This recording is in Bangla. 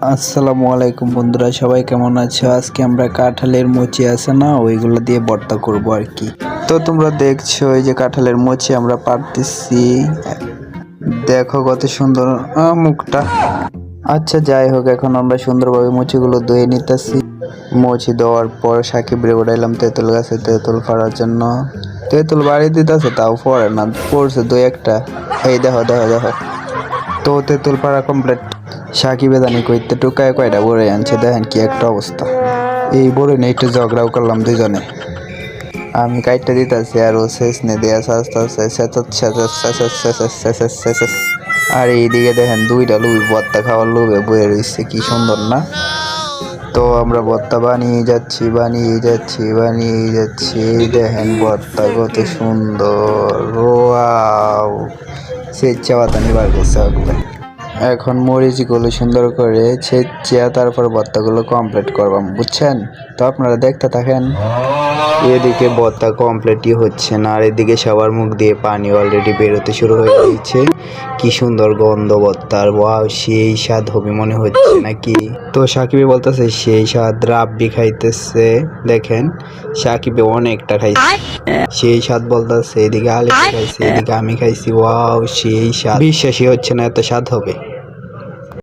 আসসালামু আলাইকুম বন্ধুরা, সবাই কেমন আছো? আজকে আমরা কাঁঠালের মুচি আছে না, ওইগুলো দিয়ে ভর্তা করব আর কি। তো তোমরা দেখছো এই যে কাঁঠালের মুচি আমরা পারতেছি। দেখো কত সুন্দর মুখটা। আচ্ছা যাই হোক, এখন আমরা সুন্দরভাবে মুচিগুলো ধুয়ে নিতেছি। মুচি দেওয়ার পর সাকিবরে উঠাইলাম তেঁতুল গাছে তেঁতুল ফাড়ার জন্য। তেঁতুল বাড়ি দিতেছে, তাও পড়ে না, পড়ছে দুই একটা। এই দেখো দেখো দেখো, তো তেঁতুল পাড়া কমপ্লিট। সাকিবে জানি কইতে টুকায় কয়টা বড়ে আনছে, দেখেন কি একটা অবস্থা। এই বড়ে নিয়ে একটু ঝগড়াও করলাম দুজনে। আমি কাইটটা দিতেছি আর ও শেষ নে দিয়ে আস্তে আস্তে। আর এইদিকে দেখেন দুইটা লুবি ভর্তা খাওয়ার লোভে বয়ে রয়েছে, কি সুন্দর না? তো আমরা ভর্তা বানিয়ে যাচ্ছি বানিয়ে যাচ্ছি বানিয়ে যাচ্ছি। এই দেখেন ভর্তা কত সুন্দর, ওয়াও! সে চাওয়াতানি বার করছে। এখন মরিচগুলো সুন্দর করে ছেঁচিয়া তারপর ভর্তাগুলো কমপ্লিট করবাম, বুঝছেন? তো আপনারা দেখতে থাকেন। এদিকে ভর্তা কমপ্লিটই হচ্ছে না, আর এদিকে সবার মুখ দিয়ে পানি অলরেডি বেরোতে শুরু হয়ে গেছে। কি সুন্দর গন্ধ ভর্তার, ওয়াও! সেই স্বাদ হবে মনে হচ্ছে নাকি? তো সাকিবে বলতেছে সেই স্বাদ, রাব্বি খাইতেছে। দেখেন সাকিবে অনেকটা খাইছে, সেই স্বাদ বলতেছে। এদিকে আলিফ খাইছে, এদিকে আমি খাইছি। ওয়াও! সেই স্বাদ, বিশ্বাসই হচ্ছে না এত স্বাদ হবে।